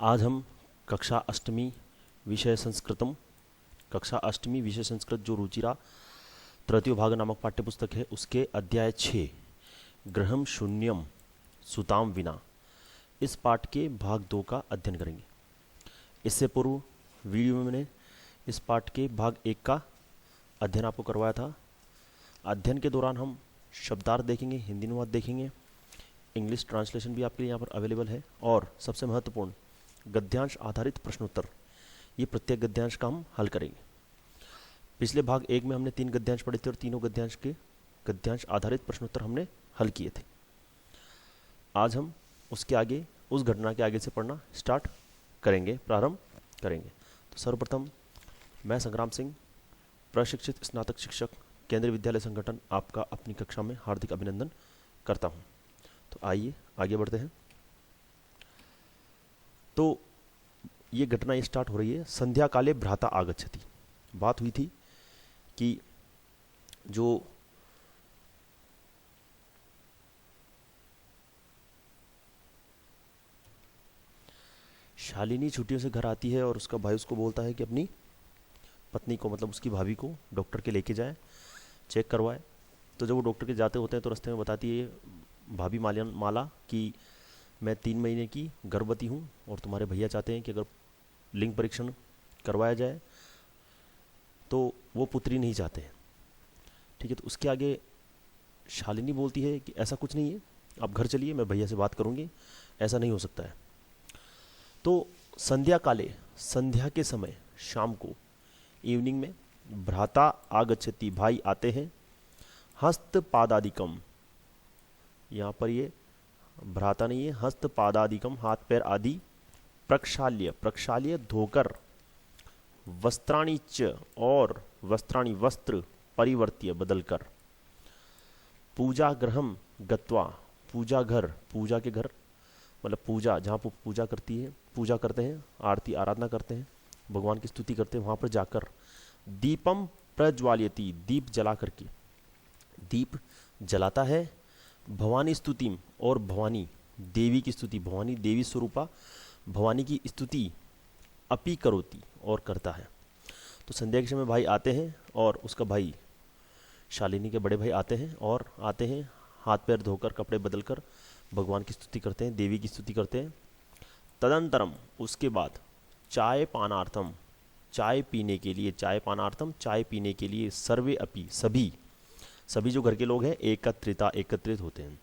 आज हम कक्षा अष्टमी विषय संस्कृतम कक्षा अष्टमी विषय संस्कृत जो रुचिरा तृतीय भाग नामक पाठ्यपुस्तक है उसके अध्याय 6 ग्रहम शून्यम सुताम विना इस पाठ के भाग 2 का अध्ययन करेंगे। इससे पूर्व वीडियो में मैंने इस पाठ के भाग 1 का अध्ययन आपको करवाया था। अध्ययन के दौरान हम शब्दार्थ देखेंगे, हिंदी अनुवाद देखेंगे, इंग्लिश ट्रांसलेशन भी आपके लिए यहाँ पर अवेलेबल है और सबसे महत्वपूर्ण गद्यांश आधारित प्रश्नोत्तर, ये प्रत्येक गद्यांश का हम हल करेंगे। पिछले भाग 1 में हमने 3 गद्यांश पढ़े थे और तीनों गद्यांश आधारित प्रश्नोत्तर हमने हल किए थे। आज हम उसके आगे, उस घटना के आगे से पढ़ना स्टार्ट करेंगे, प्रारंभ करेंगे। तो सर्वप्रथम मैं संग्राम सिंह, प्रशिक्षित स्नातक शिक्षक, केंद्रीय विद्यालय संगठन, आपका अपनी कक्षा में हार्दिक अभिनंदन करता हूँ। तो आइए आगे बढ़ते हैं। तो ये घटना ये स्टार्ट हो रही है, संध्या काले भ्राता आगच्छति। बात हुई थी कि जो शालिनी छुट्टियों से घर आती है और उसका भाई उसको बोलता है कि अपनी पत्नी को, मतलब उसकी भाभी को डॉक्टर के लेके जाए, चेक करवाए। तो जब वो डॉक्टर के जाते होते हैं तो रास्ते में बताती है भाभी माला कि मैं 3 महीने की गर्भवती हूँ और तुम्हारे भैया चाहते हैं कि अगर लिंग परीक्षण करवाया जाए तो वो पुत्री नहीं चाहते हैं। ठीक है, तो उसके आगे शालिनी बोलती है कि ऐसा कुछ नहीं है, आप घर चलिए, मैं भैया से बात करूँगी, ऐसा नहीं हो सकता है। तो संध्या काले, संध्या के समय, शाम को, इवनिंग में, भ्राता आगच्छति, भाई आते हैं, हस्त पादादिकम, यहाँ पर ये भ्राता नहीं है, हस्त पादादिकम, हाथ पैर आदि, प्रक्षाल्य, प्रक्षाल्य धोकर, वस्त्राणि च, और वस्त्राणि वस्त्र, परिवर्त्य बदलकर, पूजा गृहम गत्वा, पूजा घर, पूजा के घर मतलब पूजा जहाँ पर पूजा पूजा करते हैं, आरती आराधना करते हैं, भगवान की स्तुति करते हैं, वहाँ पर जाकर, दीपम प्रज्वाल्यति, दीप जला करके, दीप जलाता है, भवानी स्तुतिम, और भवानी देवी की स्तुति, भवानी देवी स्वरूपा भवानी की स्तुति, अपि करोति, और करता है। तो संध्या के समय भाई आते हैं और उसका भाई शालिनी के बड़े भाई आते हैं हाथ पैर धोकर, कपड़े बदलकर भगवान की स्तुति करते हैं, देवी की स्तुति करते हैं। तदंतरम, उसके बाद, चाय पानार्थम, चाय पीने के लिए, चाय पानार्थम, चाय पीने के लिए, सर्वे अपि, सभी जो घर के लोग हैं, एकत्रित होते हैं।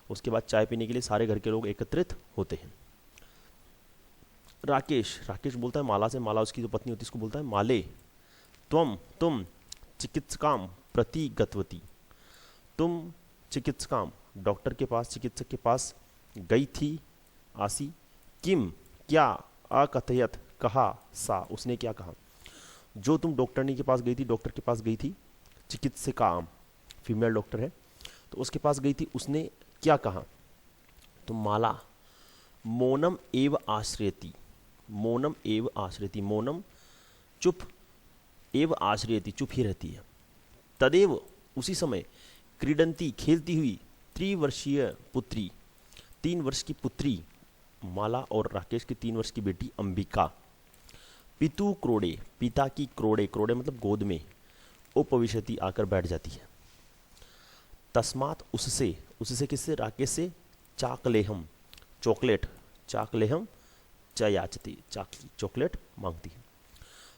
उसके बाद चाय पीने के लिए सारे घर के लोग एकत्रित होते हैं। राकेश बोलता है माला से, माला उसकी जो पत्नी होती है उसको बोलता है, माले तुम चिकित्सकाम प्रति गतवती, तुम चिकित्सकाम, डॉक्टर के पास, चिकित्सक के पास गई थी, आसी, किम, क्या, अकथयत, कहा, सा, उसने क्या कहा, जो तुम डॉक्टरनी के पास गई थी, डॉक्टर के पास गई थी, चिकित्सकाम फीमेल डॉक्टर है, तो उसके पास गई थी, उसने क्या कहा। तो माला मौनम एव आश्रयति, मौनम एव आश्रयति, मौनम चुप, एव आश्रयति, चुप ही रहती है। तदेव, उसी समय, क्रीडंती, खेलती हुई, 3 वर्षीय पुत्री, 3 वर्ष की पुत्री माला और राकेश की 3 वर्ष की बेटी अंबिका, पितु क्रोड़े, पिता की क्रोड़े, क्रोड़े मतलब गोद में, उपविशति, आकर बैठ जाती है। तस्मात, उससे किससे, राकेश से, चाकलेहम, चॉकलेट, चाकलेहम च याचती, चॉकलेट मांगती है।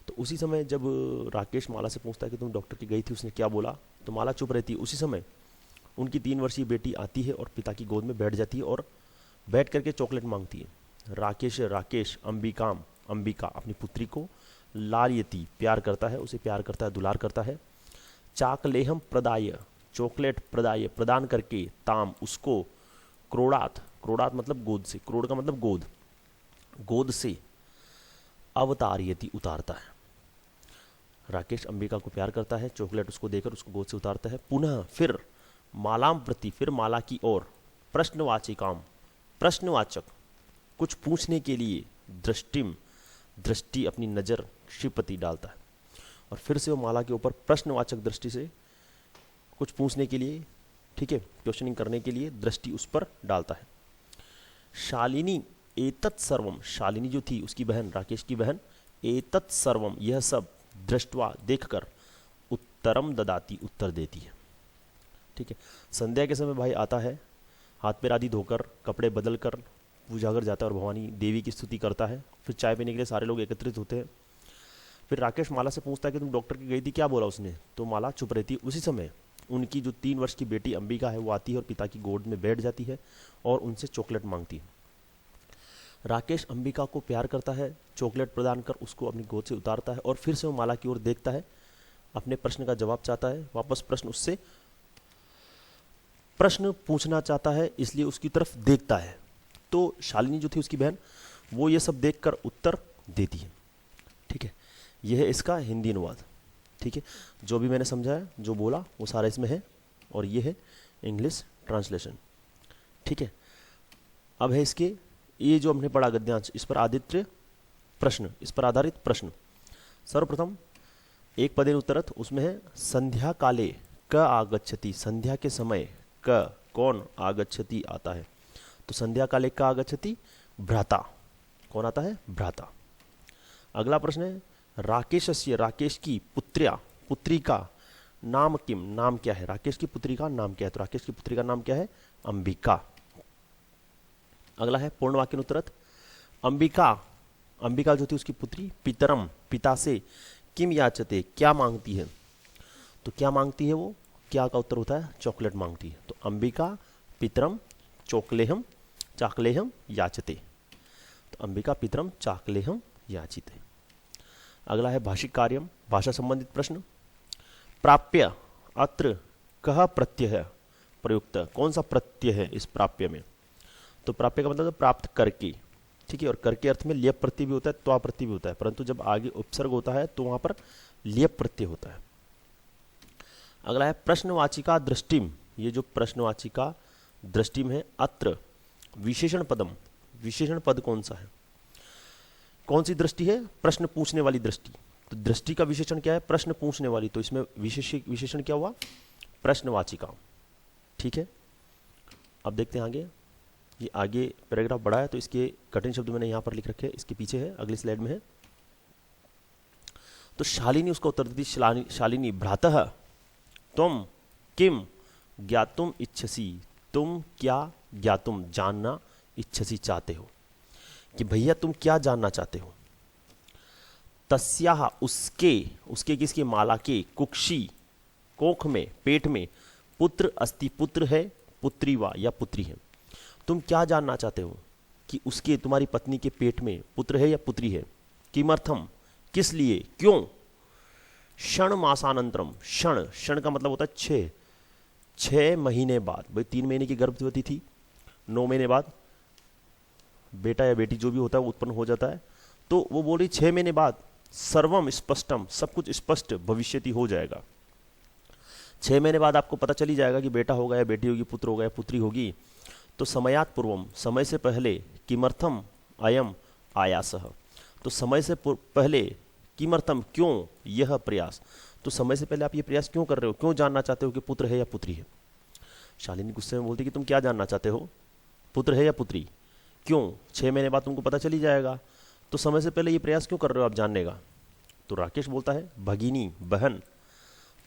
तो उसी समय जब राकेश माला से पूछता है कि तुम डॉक्टर की गई थी, उसने क्या बोला, तो माला चुप रहती है। उसी समय उनकी 3 वर्षीय बेटी आती है और पिता की गोद में बैठ जाती है और बैठ करके चॉकलेट मांगती है। राकेश अंबिका अपनी पुत्री को, लालयति, प्यार करता है, उसे प्यार करता है, दुलार करता है, चाकलेहम प्रदाय, चॉकलेट प्रदाय, प्रदान करके, ताम, उसको, क्रोड़ात मतलब गोद से, क्रोड़ का मतलब गोद, गोद से, अवतारयति, उतारता है। राकेश अंबिका को प्यार करता है, चॉकलेट उसको देकर उसको गोद से उतारता है। पुनः फिर मालाम प्रति, फिर माला की ओर, प्रश्नवाचिकाम, प्रश्नवाचक, कुछ पूछने के लिए, दृष्टि, अपनी नज़र, क्षिपति, डालता है। और फिर से वो माला के ऊपर प्रश्नवाचक दृष्टि से कुछ पूछने के लिए, ठीक है, क्वेश्चनिंग करने के लिए दृष्टि उस पर डालता है। शालिनी एतत् सर्वम, शालिनी जो थी उसकी बहन, राकेश की बहन, एतत् सर्वम यह सब, दृष्टवा देखकर, उत्तरम ददाती उत्तर देती है। ठीक है, संध्या के समय भाई आता है, हाथ पैर आदि धोकर, कपड़े बदल कर पूजा घर जाता है और भवानी देवी की स्तुति करता है। फिर चाय पीने के लिए सारे लोग एकत्रित होते हैं। फिर राकेश माला से पूछता है कि तुम डॉक्टर की गई थी, क्या बोला उसने? तो माला चुप रहती है। उसी समय उनकी जो 3 वर्ष की बेटी अंबिका है वो आती है और पिता की गोद में बैठ जाती है और उनसे चॉकलेट मांगती है। राकेश अंबिका को प्यार करता है, चॉकलेट प्रदान कर उसको अपनी गोद से उतारता है और फिर से वो माला की ओर देखता है, अपने प्रश्न का जवाब चाहता है, वापस प्रश्न पूछना चाहता है, इसलिए उसकी तरफ देखता है। तो शालिनी जो थी उसकी बहन, वो ये सब देखकर उत्तर देती है। ठीक है, यह है इसका हिंदी अनुवाद। ठीक है, जो भी मैंने समझाया, जो बोला वो सारा इसमें है और ये है इंग्लिश ट्रांसलेशन। ठीक है, अब है इसके, ये जो हमने पढ़ा गद्यांश, इस पर आधारित प्रश्न। सर्वप्रथम एक पदेन उत्तरत, उसमें है संध्या काले क आगच्छति, संध्या के समय क कौन आगच्छति आता है? तो संध्या काले क आगच्छति, भ्राता। कौन आता है? भ्राता। अगला प्रश्न है राकेशस्य, राकेश की पुत्री का नाम किम, नाम क्या है? राकेश की पुत्री का नाम क्या है? तो राकेश की पुत्री का नाम क्या है? अंबिका। अगला है पूर्ण वाक्य उत्तरत, अंबिका जो थी उसकी पुत्री, पितरम पिता से, किम याचते क्या मांगती है? तो क्या मांगती है वो? क्या का उत्तर होता है चॉकलेट मांगती है। तो अंबिका पितरम चाकलेहम याचते। तो अंबिका पितरम चाकलेहम याचिते। अगला है भाषिक कार्यम, भाषा संबंधित प्रश्न। प्राप्य अत्र कह प्रत्यय प्रयुक्त, कौन सा प्रत्यय है इस प्राप्य में? तो प्राप्य का मतलब है प्राप्त करके। ठीक है, और करके अर्थ में लियप प्रत्यय भी होता है, त्वा प्रत्यय भी होता है, परंतु जब आगे उपसर्ग होता है तो वहां पर लियप प्रत्यय होता है। अगला है प्रश्नवाचिका दृष्टिम, ये जो प्रश्नवाचिका दृष्टिम है, अत्र विशेषण पदम, विशेषण पद कौन सा है? कौन सी दृष्टि है? प्रश्न पूछने वाली दृष्टि। तो दृष्टि का विशेषण क्या है? प्रश्न पूछने वाली। तो इसमें विशेषण क्या हुआ? प्रश्नवाचिका। ठीक है, अब देखते हैं आगे। ये आगे पैराग्राफ बड़ा है तो इसके कठिन शब्द मैंने यहां पर लिख रखे हैं, इसके पीछे है, अगली स्लाइड में है। तो शालिनी उसका उत्तर देती, शालिनी भ्रातः तुम किम ज्ञातुम इच्छसी, तुम क्या ज्ञातुम जानना, इच्छसी चाहते हो, कि भैया तुम क्या जानना चाहते हो? तस्याह उसके किसके? माला के, कुक्षी कोख में, पेट में, पुत्र अस्ति पुत्र है, पुत्री वा या पुत्री है। तुम क्या जानना चाहते हो कि उसके, तुम्हारी पत्नी के पेट में पुत्र है या पुत्री है? किमर्थम किस लिए, क्यों? क्षण मासानंतरम, क्षण का मतलब होता है 6 महीने बाद। भाई 3 महीने की गर्भवती थी, 9 महीने बाद बेटा या बेटी जो भी होता है वो उत्पन्न हो जाता है। तो वो बोल रही 6 महीने बाद सर्वम स्पष्टम, सब कुछ स्पष्ट भविष्यति हो जाएगा। 6 महीने बाद आपको पता चली जाएगा कि बेटा होगा या बेटी होगी, पुत्र होगा या पुत्री होगी। तो समयात पूर्वम, समय से पहले, किमर्थम अयम आयासः, तो समय से पहले, किमर्थम क्यों, यह प्रयास, तो समय से पहले आप ये प्रयास क्यों कर रहे हो, क्यों जानना चाहते हो कि पुत्र है या पुत्री है? शालिनी गुस्से में बोलती कि तुम क्या जानना चाहते हो, पुत्र है या पुत्री, क्यों? 6 महीने बाद तुमको पता चली जाएगा, तो समय से पहले ये प्रयास क्यों कर रहे हो आप जानने का? तो राकेश बोलता है भगिनी बहन,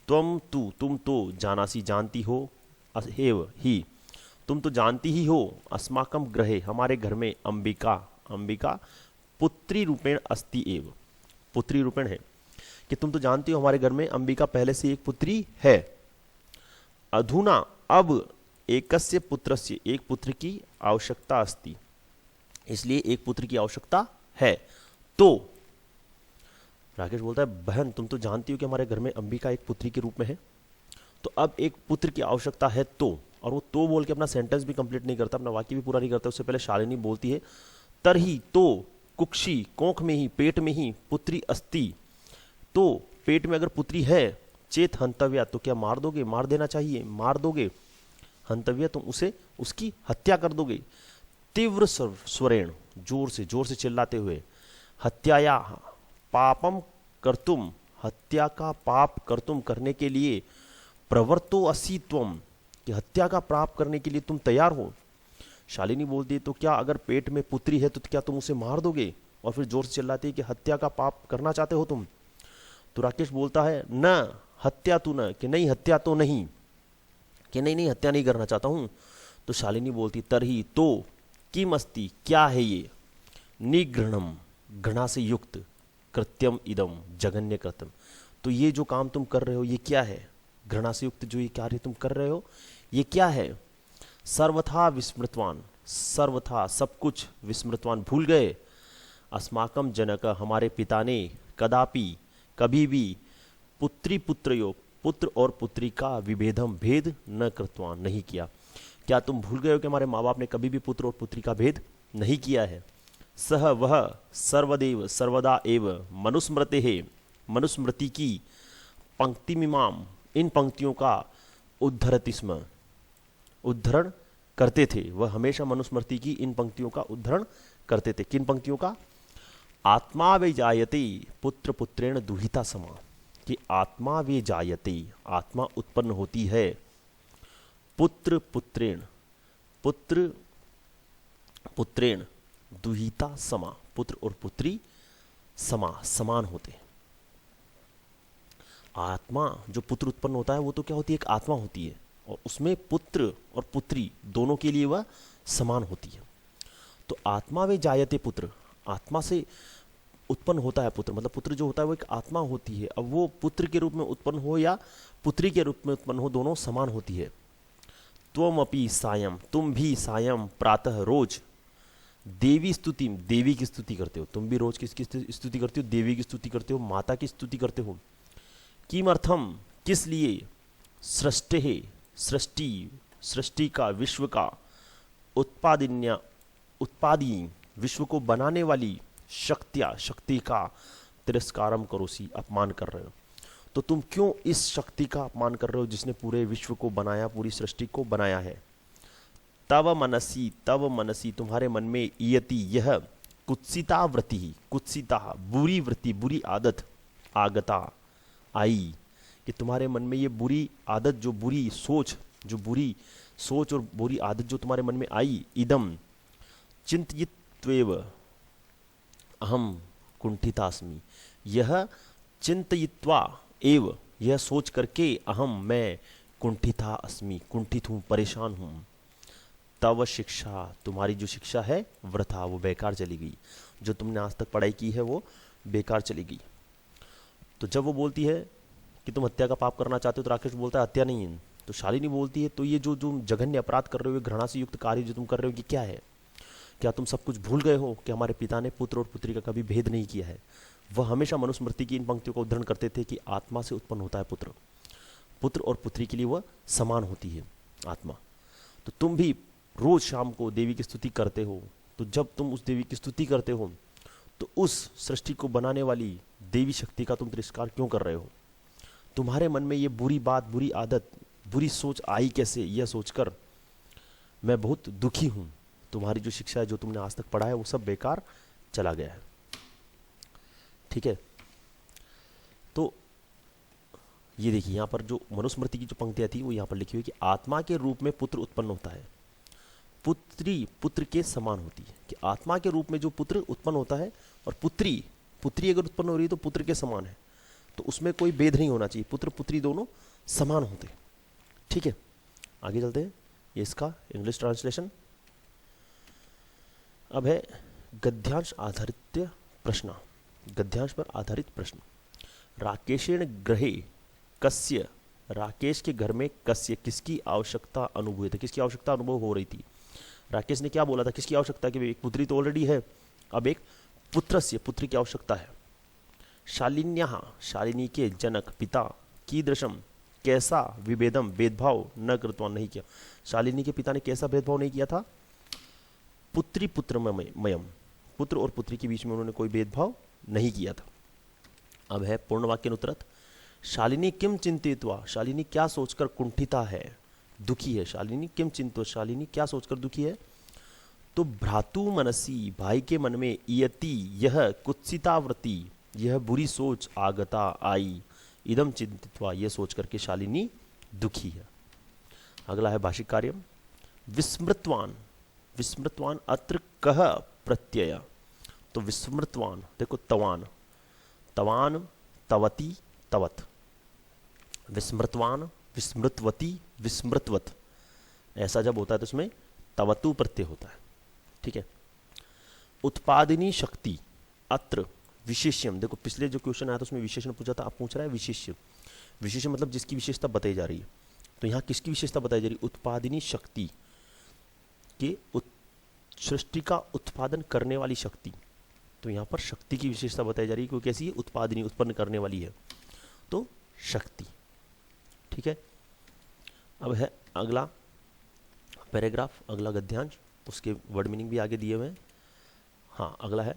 तुम तो जानासी जानती हो, एव ही तुम तो जानती ही हो, अस्माकम ग्रहे हमारे घर में, अंबिका पुत्री रूपेण अस्ति एव, पुत्री रूपेण है, कि तुम तो जानती हो हमारे घर में अंबिका पहले से एक पुत्री है। अधुना अब एकस्य पुत्रस्य, एक पुत्र की आवश्यकता अस्ति, इसलिए एक पुत्र की आवश्यकता है। तो राकेश बोलता है बहन तुम तो जानती हो कि हमारे घर में अंबिका एक पुत्री के रूप में है, तो अब एक पुत्र की आवश्यकता है तो, और वो तो बोल के अपना सेंटेंस भी कंप्लीट नहीं करता, अपना वाक्य भी पूरा नहीं करता, उससे पहले शालिनी बोलती है तरही तो कुक्षी कोख में ही, पेट में ही, पुत्री अस्ति, तो पेट में अगर पुत्री है, चेत हंतव्या, तो क्या मार दोगे, मार देना चाहिए, मार दोगे, हंतव्या तुम उसे, उसकी हत्या कर दोगे। तीव्र स्वरेण, जोर से चिल्लाते हुए, हत्याया पापम कर्तुम, हत्या का पाप कर्तुम करने के लिए, प्रवर्तो असि त्वम, कि हत्या का पाप करने के लिए तुम तैयार हो। शालिनी बोलती है तो क्या अगर पेट में पुत्री है तो क्या तुम उसे मार दोगे? और फिर जोर से चिल्लाती है कि हत्या का पाप करना चाहते हो तुम? तो राकेश बोलता है न हत्या तू न, कि नहीं हत्या तो नहीं, कि नहीं नहीं हत्या नहीं करना चाहता हूं। तो शालिनी बोलती तरही तो किम अस्ति, क्या है ये, निगृणम घृणा से युक्त, कृत्यम इदम जघन्य कृत्यम, तो ये जो काम तुम कर रहे हो ये क्या है, घृणा से युक्त जो ये कार्य तुम कर रहे हो ये क्या है? सर्वथा विस्मृतवान, सर्वथा सब कुछ विस्मृतवान भूल गए, अस्माकम जनक हमारे पिता ने कदापि कभी भी पुत्री पुत्रयो पुत्र और पुत्री का विभेदम भेद न कृतवान नहीं किया। क्या तुम भूल गए हो कि हमारे माँ बाप ने कभी भी पुत्र और पुत्री का भेद नहीं किया है? सह वह सर्वदेव सर्वदा एव मनुस्मृते है, मनुस्मृति की पंक्ति मिमाम, इन पंक्तियों का उद्धरति स्म, उद्धरण करते थे, वह हमेशा मनुस्मृति की इन पंक्तियों का उद्धरण करते थे। किन पंक्तियों का? आत्मा वे जायते पुत्र पुत्रेण दुहिता समा, कि आत्मा वे जायते, आत्मा उत्पन्न होती है, पुत्र पुत्रेण, पुत्र पुत्रेण दुहिता समा, पुत्र और पुत्री समा समान होते। आत्मा जो पुत्र उत्पन्न होता है वो तो क्या होती है, एक आत्मा होती है, और उसमें पुत्र और पुत्री दोनों के लिए वह समान होती है। तो आत्मा वे जायते पुत्र, आत्मा से उत्पन्न होता है पुत्र, मतलब पुत्र जो होता है वो एक आत्मा होती है। अब वो पुत्र के रूप में उत्पन्न हो या पुत्री के रूप में उत्पन्न हो, दोनों समान होती है। त्वमपि सायं, तुम भी सायं प्रातः रोज, देवी स्तुति, देवी की स्तुति करते हो, तुम भी रोज किसकी स्तुति करते हो? देवी की स्तुति करते हो, माता की स्तुति करते हो। किमर्थम, किस लिए, सृष्टे, सृष्टि, सृष्टि का, विश्व का, उत्पादिन्या, उत्पादी, विश्व को बनाने वाली, शक्तिया, शक्ति का, तिरस्कारम करोसी, अपमान कर रहे हो। तो तुम क्यों इस शक्ति का अपमान कर रहे हो जिसने पूरे विश्व को बनाया, पूरी सृष्टि को बनाया है? तव मनसी, तव मनसी, तुम्हारे मन में, इयति यह, कुत्सिता वृत्ति, कुत्सिता बुरी वृत्ति, बुरी आदत, आगता आई, कि तुम्हारे मन में ये बुरी आदत, जो बुरी सोच, जो बुरी सोच और बुरी आदत जो तुम्हारे मन में आई, इदम चिंतयित्वेव अहम कुंठितास्मि, यह चिंतयित्वा एव, यह सोच करके, अहम मैं, कुंठिता अस्मि, कुंठित हूँ, परेशान हूँ। तव शिक्षा, तुम्हारी जो शिक्षा है, वृथा, वो बेकार चली गई, जो तुमने आज तक पढ़ाई की है वो बेकार चली गई। तो जब वो बोलती है कि तुम हत्या का पाप करना चाहते हो, तो राकेश बोलता है हत्या नहीं है। तो शालिनी बोलती है तो ये जो जो जघन्य अपराध कर रहे हो, घृणा से युक्त कार्य जो तुम कर रहे हो, ये क्या है? क्या तुम सब कुछ भूल गए हो कि हमारे पिता ने पुत्र और पुत्री का कभी भेद नहीं किया है? वह हमेशा मनुस्मृति की इन पंक्तियों का उद्धरण करते थे कि आत्मा से उत्पन्न होता है पुत्र, पुत्र और पुत्री के लिए वह समान होती है आत्मा। तो तुम भी रोज शाम को देवी की स्तुति करते हो, तो जब तुम उस देवी की स्तुति करते हो तो उस सृष्टि को बनाने वाली देवी शक्ति का तुम तिरस्कार क्यों कर रहे हो? तुम्हारे मन में ये बुरी बात, बुरी आदत, बुरी सोच आई कैसे? यह सोचकर मैं बहुत दुखी हूं। तुम्हारी जो शिक्षा है, जो तुमने आज तक पढ़ा है, वो सब बेकार चला गया है। ठीक है, तो ये देखिए यहाँ पर जो मनुस्मृति की जो पंक्तियां थी वो यहाँ पर लिखी हुई कि आत्मा के रूप में पुत्र उत्पन्न होता है, पुत्री पुत्र के समान होती है, कि आत्मा के रूप में जो पुत्र उत्पन्न होता है और पुत्री, पुत्री अगर उत्पन्न हो रही है तो पुत्र के समान है, तो उसमें कोई भेद नहीं होना चाहिए, पुत्र पुत्री दोनों समान होते। ठीक है, आगे चलते हैं। ये इसका इंग्लिश ट्रांसलेशन। अब है गद्यांश आधारित प्रश्न, गद्यांश पर आधारित प्रश्न। राकेशेण ग्रहे कस्य, राकेश के घर में कस्य, किसकी आवश्यकता अनुभूत है, किसकी आवश्यकता अनुभव हो रही थी? राकेश ने क्या बोला था, किसकी आवश्यकता, कि एक पुत्री तो ऑलरेडी है, अब एक पुत्रस्य, पुत्री की आवश्यकता है। शालिन्याः, शालिनी के जनक पिता, कीदृशम, कैसा, विभेदम, भेदभाव न कृतवान, नहीं किया। शालिनी के पिता ने कैसा भेदभाव नहीं किया था? पुत्री पुत्र मयम, पुत्र और पुत्री के बीच में उन्होंने कोई भेदभाव नहीं किया था। अब है पूर्ण वाक्य अनुत्तरत। शालिनी किम चिंतित्वा, शालिनी क्या सोचकर कुंठिता है, दुखी है। शालिनी किम चिंतो, शालिनी क्या सोचकर दुखी है? तो भ्रातु मनसी, भाई के मन में, इयति यह, कुत्सितावृत्ति, यह बुरी सोच, आगता आई, इदम चिंतित्वा, यह सोच करके शालिनी दुखी है। अगला है भाषिक कार्यम। विस्मृतवान, विस्मृतवान अत्र कह प्रत्यय, तो विस्मृतवान देखो तवान, तवान तवती तवत, विस्मृतवान विस्मृतवती विस्मृतवत, ऐसा जब होता है तो उसमें तवतु प्रत्यय होता है। ठीक है। उत्पादिनी शक्ति अत्र विशेष्यम, देखो पिछले जो क्वेश्चन आया था उसमें विशेषण पूछा था, अब पूछ रहा है विशेष्य। विशेषण मतलब जिसकी विशेषता बताई जा रही है, तो यहाँ किसकी विशेषता बताई जा रही है? उत्पादिनी शक्ति के, सृष्टि का उत्पादन करने वाली शक्ति, तो यहाँ पर शक्ति की विशेषता बताई जा रही है, क्योंकि कैसी है? उत्पादिनी, उत्पन्न करने वाली है, तो शक्ति। ठीक है। अब है अगला पैराग्राफ, अगला गद्यांश, उसके वर्ड मीनिंग भी आगे दिए हुए हैं। हाँ, अगला है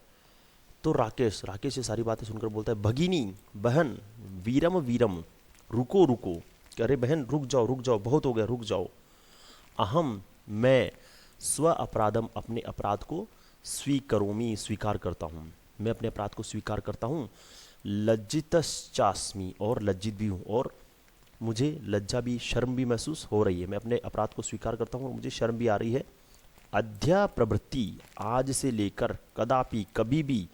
तो राकेश, राकेश ये सारी बातें सुनकर बोलता है भगिनी बहन, वीरम वीरम, रुको रुको, कि अरे बहन रुक जाओ, बहुत हो गया, रुक जाओ। अहम मैं, स्व अपराधम अपने अपराध को, स्वीकरोमि स्वीकार करता हूँ, मैं अपने अपराध को स्वीकार करता हूँ। लज्जितश्चास्मि और लज्जित भी हूँ, और मुझे लज्जा भी, शर्म भी महसूस हो रही है, मैं अपने अपराध को स्वीकार करता हूँ और मुझे शर्म भी आ रही है। अद्य प्रवृत्ति आज से लेकर कदापि कभी भी,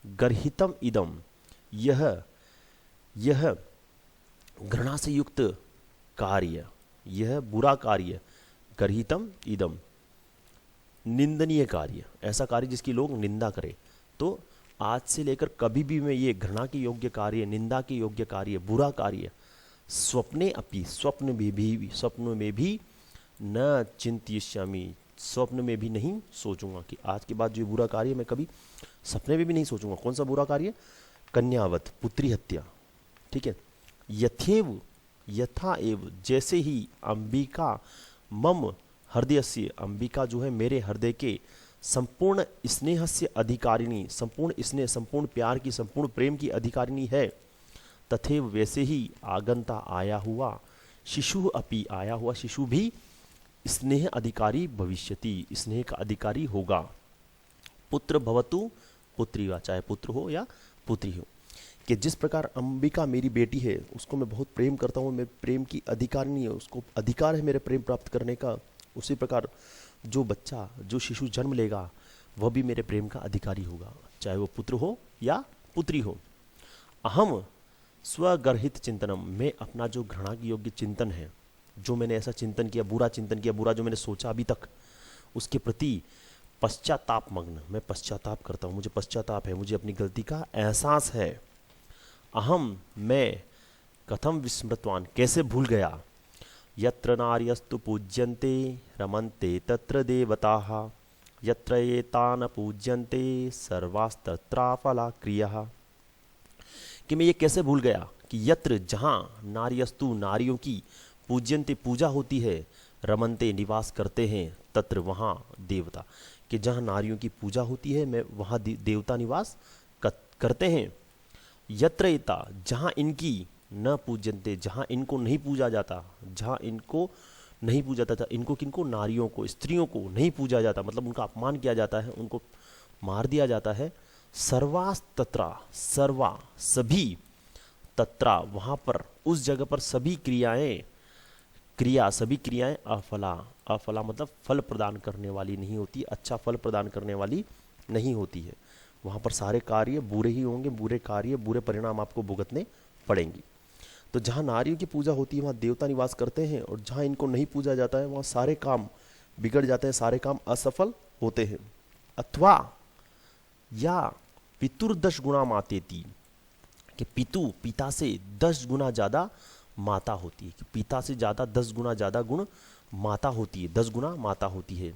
गर्हितम इदम यह घृणा से युक्त कार्य, यह बुरा कार्य, गर्हितम इदम निंदनीय कार्य, ऐसा कार्य जिसकी लोग निंदा करें, तो आज से लेकर कभी भी मैं ये घृणा के योग्य कार्य, निंदा के योग्य कार्य, बुरा कार्य, स्वप्ने अपि स्वप्न में भी न चिंतयिष्यामि, स्वप्न में भी नहीं सोचूंगा, कि आज के बाद जो बुरा कार्य मैं कभी सपने में भी नहीं सोचूंगा। कौन सा बुरा कार्य? कन्यावत, पुत्री हत्या। ठीक है। यथेव यथा एव, जैसे ही अंबिका मम हृदयस्य, अंबिका जो है मेरे हृदय के, संपूर्ण स्नेहस्य अधिकारिणी, संपूर्ण स्नेह, संपूर्ण प्यार की, संपूर्ण प्रेम की अधिकारिणी है, तथेव वैसे ही आगंता आया हुआ, शिशु अपि आया हुआ शिशु भी स्नेह अधिकारी भविष्यति, स्नेह का अधिकारी होगा। पुत्र भवतु पुत्री वा, चाहे पुत्र हो या पुत्री हो, कि जिस प्रकार अंबिका मेरी बेटी है, उसको मैं बहुत प्रेम करता हूँ, मैं प्रेम की अधिकारिणी है, उसको अधिकार है मेरे प्रेम प्राप्त करने का, उसी प्रकार जो बच्चा, जो शिशु जन्म लेगा, वह भी मेरे प्रेम का अधिकारी होगा, चाहे वो पुत्र हो या पुत्री हो। अहम स्वगर्हित चिंतनम, मैं अपना जो घृणा की योग्य चिंतन है, जो मैंने ऐसा चिंतन किया, बुरा चिंतन किया, बुरा जो मैंने सोचा अभी तक, उसके प्रति पश्चाताप मग्न, मैं पश्चाताप करता हूँ, मुझे पश्चाताप है, मुझे अपनी गलती का एहसास है। अहम मैं, कथम विस्मृतवान, कैसे भूल गया, यत्र नार्यस्तु पूज्यन्ते रमन्ते तत्र देवताः, यत्र एतान पूज्यन्ते सर्वास्तत्राफला क्रियाः, कि मैं ये कैसे भूल गया कि यत्र, जहाँ, नार्यस्तु नारियों की, पूज्यन्ते पूजा होती है, रमन्ते निवास करते हैं, तत्र वहाँ, देवता, कि जहाँ नारियों की पूजा होती है, मैं वहाँ देवता निवास करते हैं। यत्र एता, जहाँ इनकी, न पूज्यन्ते, जहाँ इनको नहीं पूजा जाता, जहाँ इनको नहीं पूजा जाता, इनको किनको? नारियों को, स्त्रियों को नहीं पूजा जाता, मतलब उनका अपमान किया जाता है, उनको मार दिया जाता है। सर्वास्तत्रा, सर्वा सभी, तत्रा वहाँ पर, उस जगह पर सभी सभी क्रियाएं अफला, अफला मतलब फल प्रदान करने वाली नहीं होती, अच्छा फल प्रदान करने वाली नहीं होती है। वहाँ पर सारे कार्य बुरे ही होंगे, बुरे कार्य, बुरे परिणाम आपको भुगतने पड़ेंगे। तो जहाँ नारियों की पूजा होती है वहाँ देवता निवास करते हैं, और जहाँ इनको नहीं पूजा जाता है वहाँ सारे काम बिगड़ जाते हैं, सारे काम असफल होते हैं। अथवा या पितुर्दश गुणा मातेति, कि पितु, पिता से 10 गुना ज़्यादा माता होती है, कि पिता से ज़्यादा 10 गुना ज़्यादा गुण माता होती है, 10 गुना माता होती है।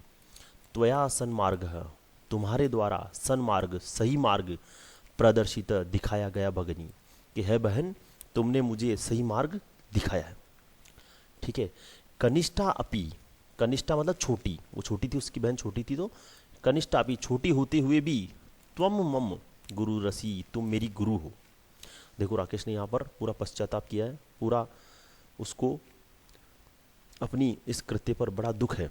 त्वया सन्मार्ग, तुम्हारे द्वारा, सन्मार्ग सही मार्ग, प्रदर्शित दिखाया गया भगनी, कि है बहन तुमने मुझे सही मार्ग दिखाया है। ठीक है। कनिष्ठा अपि, कनिष्ठा मतलब छोटी, वो छोटी थी, उसकी बहन छोटी थी, तो कनिष्ठा अपि, छोटी होते हुए भी, त्वम मम गुरु रसी, तुम मेरी गुरु हो। देखो राकेश ने यहाँ पर पूरा पश्चाताप किया है, पूरा उसको अपनी इस कृत्य पर बड़ा दुख है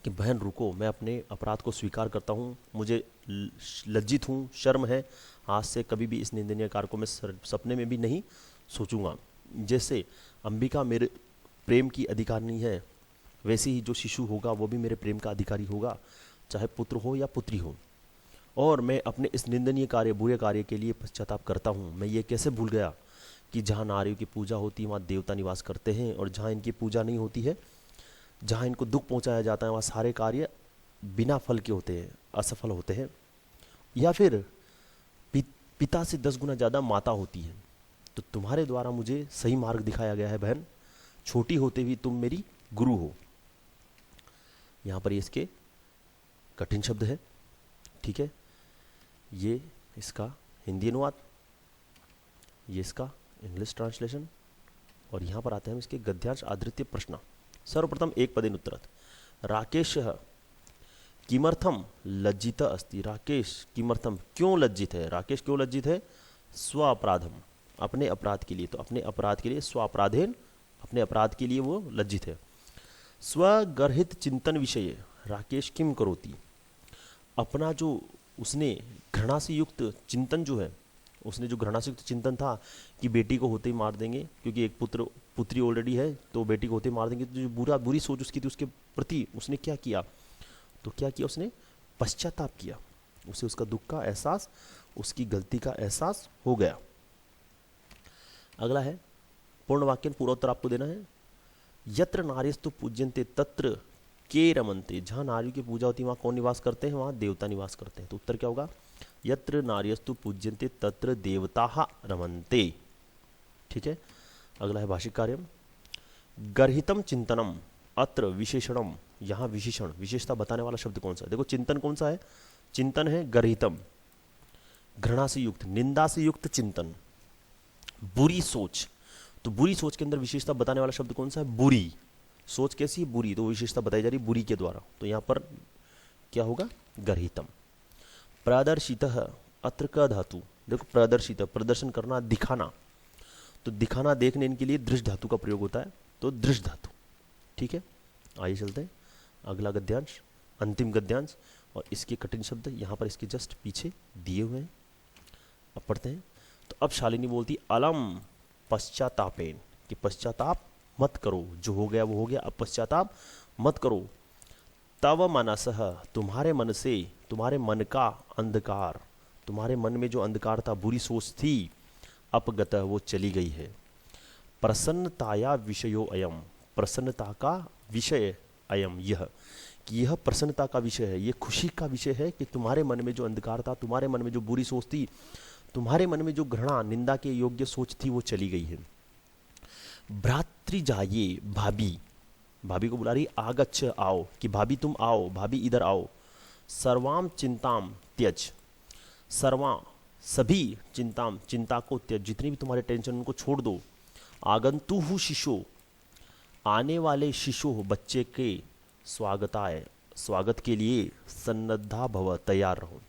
कि बहन रुको, मैं अपने अपराध को स्वीकार करता हूँ, मुझे लज्जित हूँ, शर्म है, आज से कभी भी इस निंदनीय कार्य को मैं सपने में भी नहीं सोचूंगा। जैसे अंबिका मेरे प्रेम की अधिकारिणी है, वैसे ही जो शिशु होगा वो भी मेरे प्रेम का अधिकारी होगा, चाहे पुत्र हो या पुत्री हो। और मैं अपने इस निंदनीय कार्य, बुरे कार्य के लिए पश्चाताप करता हूँ। मैं ये कैसे भूल गया कि जहाँ नारियों की पूजा होती है वहाँ देवता निवास करते हैं, और जहाँ इनकी पूजा नहीं होती है, जहाँ इनको दुख पहुँचाया जाता है, वहाँ सारे कार्य बिना फल के होते हैं, असफल होते हैं। या फिर पिता से 10 गुना ज़्यादा माता होती है। तो तुम्हारे द्वारा मुझे सही मार्ग दिखाया गया है बहन, छोटी होते भी तुम मेरी गुरु हो। यहाँ पर ये इसके कठिन शब्द है, ठीक है। ये इसका हिंदी अनुवाद, ये इसका इंग्लिश ट्रांसलेशन, और यहाँ पर आते हैं हम इसके गद्यांश आधृत्य प्रश्न। सर्वप्रथम एक पदेन उत्तरत्। राकेशः किमर्थम लज्जित अस्ति। राकेश किमर्थम, क्यों लज्जित है। राकेश क्यों लज्जित है। स्व अपराधम, अपने अपराध के लिए। तो अपने अपराध के लिए, स्व अपराधेन, अपने अपराध के लिए वो लज्जित है। स्वगर्हित चिंतन विषय राकेश किम करोति। अपना जो उसने घृणा से युक्त चिंतन जो है, उसने जो घृणा से युक्त चिंतन था कि बेटी को होते ही मार देंगे, क्योंकि एक पुत्री ऑलरेडी है तो बेटी को होते ही मार देंगे, तो जो बुरी सोच उसकी थी उसके प्रति उसने क्या किया, तो क्या किया, उसने पश्चाताप किया। उसे उसका दुख का एहसास, उसकी गलती का एहसास हो गया। अगला है पूर्ण वाक्य, पूरा उत्तर आपको देना है। यत्र नार्यस्तु पूज्यन्ते तत्र के रमन्ते। जहाँ नारियों की पूजा होती है वहाँ कौन निवास करते हैं, वहाँ देवता निवास करते हैं। तो उत्तर क्या होगा, यत्र नार्यस्तु पूज्यन्ते तत्र देवताः रमन्ते, ठीक है। अगला है भाषिक कार्य। गर्हितम चिंतनम अत्र विशेषणम। यहाँ विशेषण, विशेषता बताने वाला शब्द कौन सा है। देखो चिंतन कौन सा है, चिंतन है गर्हितम, घृणा से युक्त, निंदा से युक्त चिंतन, बुरी सोच। तो बुरी सोच के अंदर विशेषता बताने वाला शब्द कौन सा है, बुरी सोच। कैसी है, बुरी, तो विशेषता बताई जा रही बुरी के द्वारा। तो यहाँ पर क्या होगा, गर्हितम। प्रदर्शितः अत्र क धातु। देखो प्रदर्शित, प्रदर्शन करना, दिखाना। तो दिखाना, देखने के लिए दृश्य धातु का प्रयोग होता है, तो दृश्य धातु, ठीक है। आइए चलते हैं अगला गद्यांश, अंतिम गद्यांश, और इसके कठिन शब्द यहाँ पर इसके जस्ट पीछे दिए हुए हैं। अब पढ़ते हैं। तो अब शालिनी बोलती अलम पश्चातापेन, कि पश्चाताप मत करो, जो हो गया वो हो गया, अब पश्चाताप मत करो। तव मनसः, तुम्हारे मन से, तुम्हारे मन का अंधकार, तुम्हारे मन में जो अंधकार था, बुरी सोच थी, अपगतः, वो चली गई है। प्रसन्नताया विषयो अयम, प्रसन्नता का विषय अयम, यह, कि यह प्रसन्नता का विषय है, ये खुशी का विषय है कि तुम्हारे मन में जो अंधकार था, तुम्हारे मन में जो बुरी सोच थी, तुम्हारे मन में जो घृणा, निंदा के योग्य सोच थी, वो चली गई है। भ्रातृजाये, भाभी, भाभी को बुला रही, आगच्छ, आओ, कि भाभी तुम आओ, भाभी इधर आओ। सर्वाम चिंताम त्यज, सर्वा, सभी, चिंताम, चिंता को त्यज, जितनी भी तुम्हारे टेंशन उनको छोड़ दो। आगंतुहु शिशो, आने वाले शिशु, बच्चे के स्वागताय, स्वागत के लिए सन्नद्धा भव, तैयार रहो।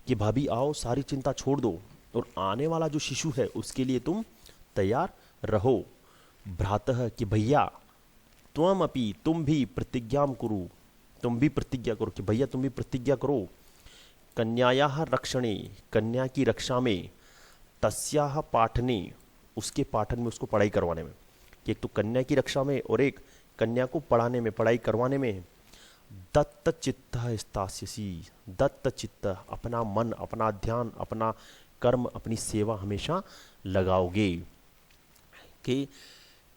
कि भाभी आओ, सारी चिंता छोड़ दो, और आने वाला जो शिशु है उसके लिए तुम तैयार रहो। भ्रातः, कि भैया, त्वम अपि, तुम भी, प्रतिज्ञाम कुरु, तुम भी प्रतिज्ञा करो, कि भैया तुम भी प्रतिज्ञा करो। कन्यायाः रक्षणे, कन्या की रक्षा में, तस्याः पाठने, उसके पाठन में, उसको पढ़ाई करवाने में, कि एक तो कन्या की रक्षा में और एक कन्या को पढ़ाने में, पढ़ाई करवाने में। दत्त चित्त स्थास्यसि, दत्त चित्त, अपना मन, अपना ध्यान, अपना कर्म, अपनी सेवा हमेशा लगाओगे, कि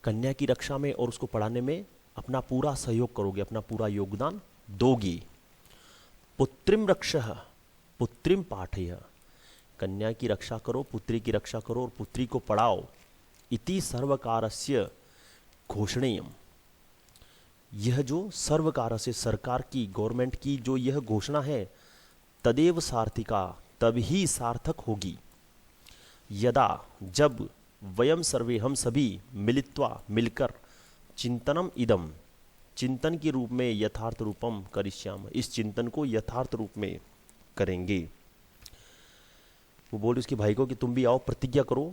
कन्या की रक्षा में और उसको पढ़ाने में अपना पूरा सहयोग करोगे, अपना पूरा योगदान दोगे। पुत्रिम रक्षः, पुत्रिम पाठय, कन्या की रक्षा करो, पुत्री की रक्षा करो और पुत्री को पढ़ाओ। इति सर्वकारस्य घोषणेयम, यह जो सर्वकार से, सरकार की, गवर्नमेंट की जो यह घोषणा है, तदेव सार्थिका, तभी सार्थक होगी। यदा, जब, वयम सर्वे, हम सभी, मिलित्वा, मिलकर, चिंतनम इदम, चिंतन के रूप में, यथार्थ रूपम करिष्याम, इस चिंतन को यथार्थ रूप में करेंगे। वो बोले उसके भाई को कि तुम भी आओ, प्रतिज्ञा करो,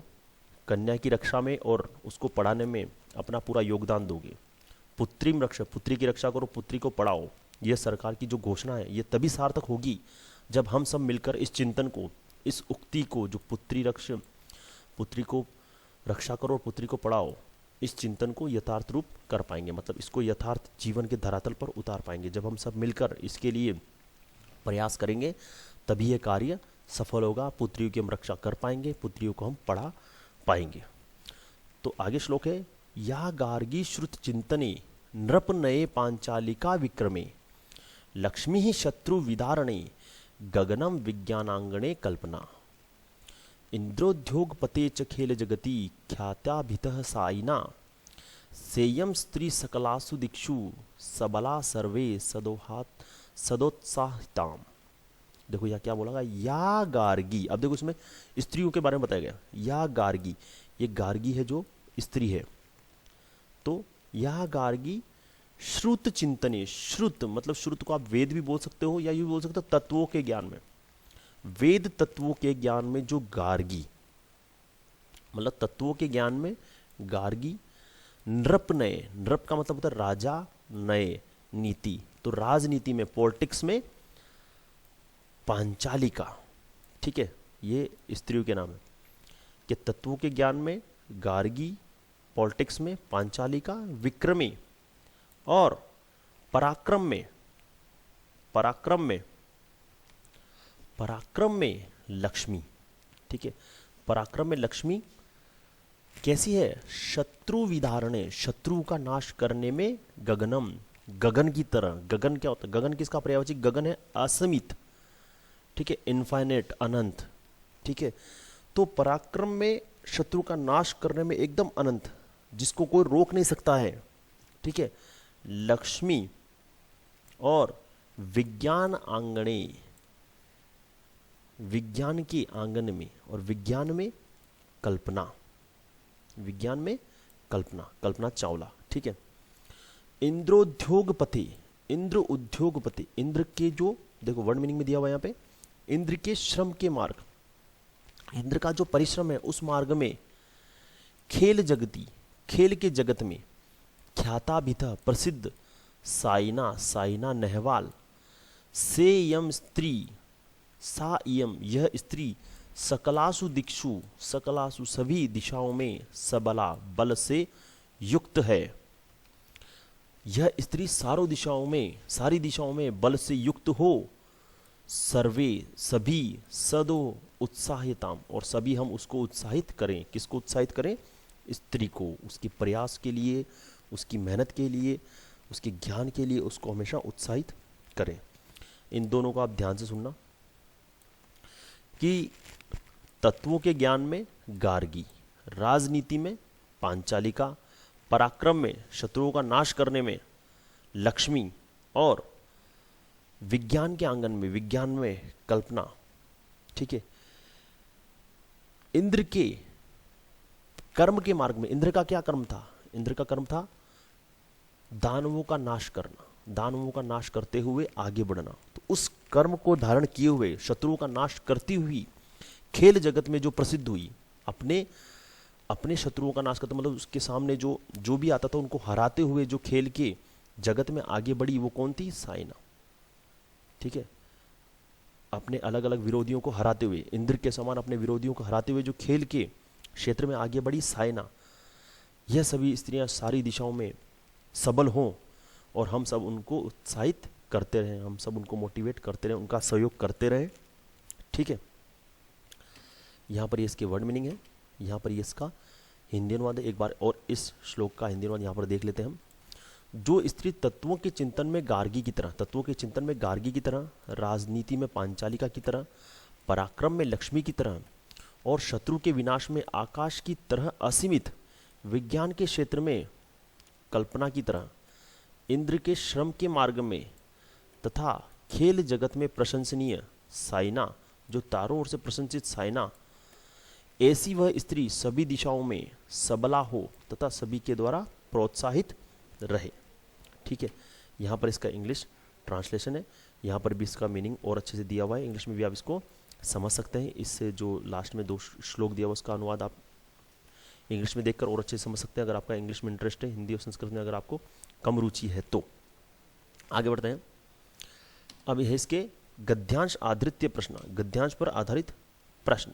कन्या की रक्षा में और उसको पढ़ाने में अपना पूरा योगदान दोगे। पुत्रीम रक्षा, पुत्री की रक्षा करो, पुत्री को पढ़ाओ। यह सरकार की जो घोषणा है, ये तभी सार्थक होगी जब हम सब मिलकर इस चिंतन को, इस उक्ति को, जो पुत्री को रक्षा करो और पुत्री को पढ़ाओ, इस चिंतन को यथार्थ रूप कर पाएंगे, मतलब इसको यथार्थ जीवन के धरातल पर उतार पाएंगे। जब हम सब मिलकर इसके लिए प्रयास करेंगे तभी ये कार्य सफल होगा, पुत्रियों की हम रक्षा कर पाएंगे, पुत्रियों को हम पढ़ा पाएंगे। तो आगे श्लोक है, या गार्गी श्रुत चिंतने नृप नये पांचालिका विक्रमे लक्ष्मी ही शत्रु विदारणे गगनम विज्ञानांगणे कल्पना इंद्रोद्योगपते च खेल जगति ख्यात्याभितः साइना सेयम स्त्री सकलासु दिक्षु सबला सर्वे सदोहात सदोत्साहिताम। देखो यह क्या बोला, या गार्गी। अब देखो इसमें स्त्रियों के बारे में बताया गया, या गार्गी, ये गार्गी है जो स्त्री है। तो यह गार्गी श्रुत चिंतने, श्रुत मतलब श्रुत को आप वेद भी बोल सकते हो या यूं भी बोल सकते हो तत्वों के ज्ञान में, वेद तत्वों के ज्ञान में जो गार्गी, मतलब तत्वों के ज्ञान में गार्गी नृप नये, नृप का मतलब होता है राजा, नये नीति, तो राजनीति में पॉलिटिक्स में पांचालिका, ठीक है, ये स्त्रियों के नाम है कि तत्वों के ज्ञान में गार्गी, पॉलिटिक्स में पांचालिका, विक्रमी और पराक्रम में, पराक्रम में, पराक्रम में लक्ष्मी, ठीक है, पराक्रम में लक्ष्मी कैसी है, शत्रु विधारणे, शत्रु का नाश करने में गगनम, गगन की तरह। गगन क्या होता है, गगन किसका पर्यायवाची, गगन है असीमित, ठीक है, इनफाइनेट, अनंत, ठीक है। तो पराक्रम में शत्रु का नाश करने में एकदम अनंत, जिसको कोई रोक नहीं सकता है, ठीक है, लक्ष्मी और विज्ञान आंगणे, विज्ञान के आंगन में और विज्ञान में कल्पना, विज्ञान में कल्पना, कल्पना चावला, ठीक है। इंद्रोद्योगपति, इंद्र उद्योगपति, इंद्र के जो, देखो वर्ड मीनिंग में दिया हुआ यहाँ पे, इंद्र के श्रम के मार्ग, इंद्र का जो परिश्रम है उस मार्ग में, खेल जगती, खेल के जगत में, ख्याताभिता प्रसिद्ध, साइना, साइना नेहवाल, से यम स्त्री, सा यम यह स्त्री, सकलासु दिक्षु, सकलासु सभी दिशाओं में, सबला बल से युक्त है। यह स्त्री सारों दिशाओं में, सारी दिशाओं में बल से युक्त हो, सर्वे सभी, सदो उत्साहिताम और सभी हम उसको उत्साहित करें, किसको उत्साहित करें, स्त्री को, उसके प्रयास के लिए, उसकी मेहनत के लिए, उसके ज्ञान के लिए उसको हमेशा उत्साहित करें। इन दोनों को आप ध्यान से सुनना कि तत्वों के ज्ञान में गार्गी, राजनीति में पांचालिका, पराक्रम में शत्रुओं का नाश करने में लक्ष्मी और विज्ञान के आंगन में, विज्ञान में कल्पना, ठीक है। इंद्र के कर्म के मार्ग में, इंद्र का क्या कर्म था, इंद्र का कर्म था दानवों का नाश करना, दानवों का नाश करते हुए आगे बढ़ना। तो उस कर्म को धारण किए हुए शत्रुओं का नाश करती हुई खेल जगत में जो प्रसिद्ध हुई, अपने अपने शत्रुओं का नाश करता, मतलब उसके सामने जो भी आता था उनको हराते हुए जो खेल के जगत में आगे बढ़ी, वो कौन थी, साइना, ठीक है। अपने अलग अलग विरोधियों को हराते हुए, इंद्र के समान अपने विरोधियों को हराते हुए जो खेल के क्षेत्र में आगे बढ़ी साइना, यह सभी स्त्रियां सारी दिशाओं में सबल हों और हम सब उनको उत्साहित करते रहें, हम सब उनको मोटिवेट करते रहें, उनका सहयोग करते रहें, ठीक है। यहाँ पर ये इसके वर्ड मीनिंग है, यहाँ पर ये इसका हिंदी अनुवाद है। एक बार और इस श्लोक का हिंदी अनुवाद यहाँ पर देख लेते हैं हम। जो स्त्री तत्वों के चिंतन में गार्गी की तरह, तत्वों के चिंतन में गार्गी की तरह, राजनीति में पांचालिका की तरह, पराक्रम में लक्ष्मी की तरह और शत्रु के विनाश में आकाश की तरह असीमित, विज्ञान के क्षेत्र में कल्पना की तरह, इंद्र के श्रम के मार्ग में तथा खेल जगत में प्रशंसनीय साइना, जो तारों ओर से प्रशंसित साइना, ऐसी वह स्त्री सभी दिशाओं में सबला हो तथा सभी के द्वारा प्रोत्साहित रहे, ठीक है। यहाँ पर इसका इंग्लिश ट्रांसलेशन है, यहाँ पर भी इसका मीनिंग और अच्छे से दिया हुआ है, इंग्लिश में भी आप इसको समझ सकते हैं। इससे जो लास्ट में 2 श्लोक दिया हुआ उसका अनुवाद आप इंग्लिश में देखकर और अच्छे से समझ सकते हैं, अगर आपका इंग्लिश में इंटरेस्ट है। हिंदी और संस्कृत में अगर आपको कम रुचि है तो। आगे बढ़ते हैं। अब है इसके गद्यांश आधृत्य प्रश्न, गद्यांश पर आधारित प्रश्न।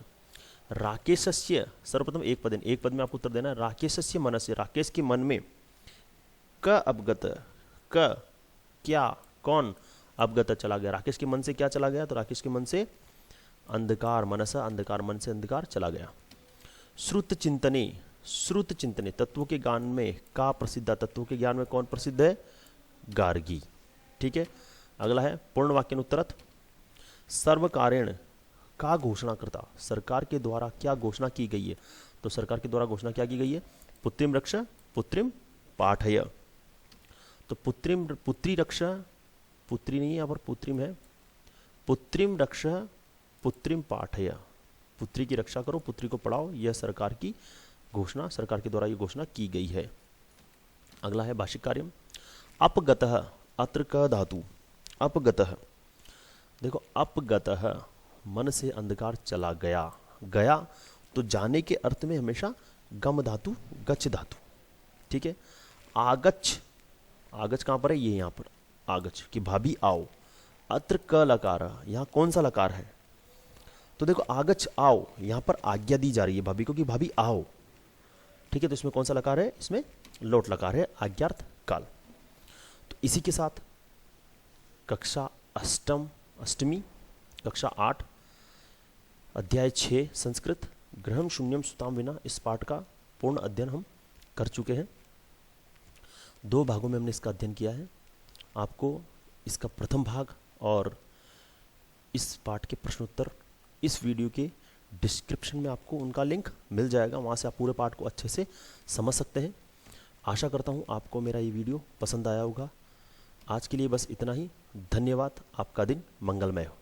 राकेशस्य, सर्वप्रथम एक पद में आपको उत्तर देना है। राकेशस्य मनस्य, राकेश के मन में, क अवगत, क क्या, कौन, अवगत चला गया, राकेश के मन से क्या चला गया, तो राकेश के मन से अंधकार, मनस अंधकार, मन से अंधकार चला गया। श्रुत चिंतने, श्रुत चिंतने, तत्वों के ज्ञान में का प्रसिद्ध, तत्वों के ज्ञान में कौन प्रसिद्ध है, गार्गी। ठीक है, अगला है पूर्ण वाक्य उत्तरत। सर्वकारेण का घोषणा करता, सरकार के द्वारा क्या घोषणा की गई है, तो सरकार के द्वारा घोषणा क्या की गई है, पुत्रिम रक्ष पुत्रिम पाठय। तो पुत्रिम, पुत्री रक्ष, पुत्री नहीं है यहाँ पर, पुत्रिम है, पुत्रिम रक्ष पुत्रिम पाठय, पुत्री की रक्षा करो, पुत्री को पढ़ाओ, यह सरकार की घोषणा, सरकार के द्वारा यह घोषणा की गई है। अगला है भाषिक कार्य। अपगतः, अत्र क धातु, अपगतः, देखो अपगतः मन से अंधकार चला गया, गया तो जाने के अर्थ में हमेशा गम धातु, गच्छ धातु। ठीक है, आगच्छ, आगच्छ कहाँ पर है, ये यहाँ पर आगच्छ कि भाभी आओ। अत्र क लकार, यहाँ कौन सा लकार है, तो देखो आगच्छ आओ, यहाँ पर आज्ञा दी जा रही है भाभी को कि भाभी आओ। ठीक है, तो इसमें कौन सा लकार है, इसमें लोट लकार है, आज्ञार्थ काल। तो इसी के साथ कक्षा अष्टमी, कक्षा 8, अध्याय 6 संस्कृत, गृहम शून्यम सुताम विना, इस पाठ का पूर्ण अध्ययन हम कर चुके हैं। 2 भागों में हमने इसका अध्ययन किया है। आपको इसका प्रथम भाग और इस पाठ के प्रश्नोत्तर इस वीडियो के डिस्क्रिप्शन में आपको उनका लिंक मिल जाएगा, वहाँ से आप पूरे पाठ को अच्छे से समझ सकते हैं। आशा करता हूँ आपको मेरा ये वीडियो पसंद आया होगा। आज के लिए बस इतना ही। धन्यवाद। आपका दिन मंगलमय हो।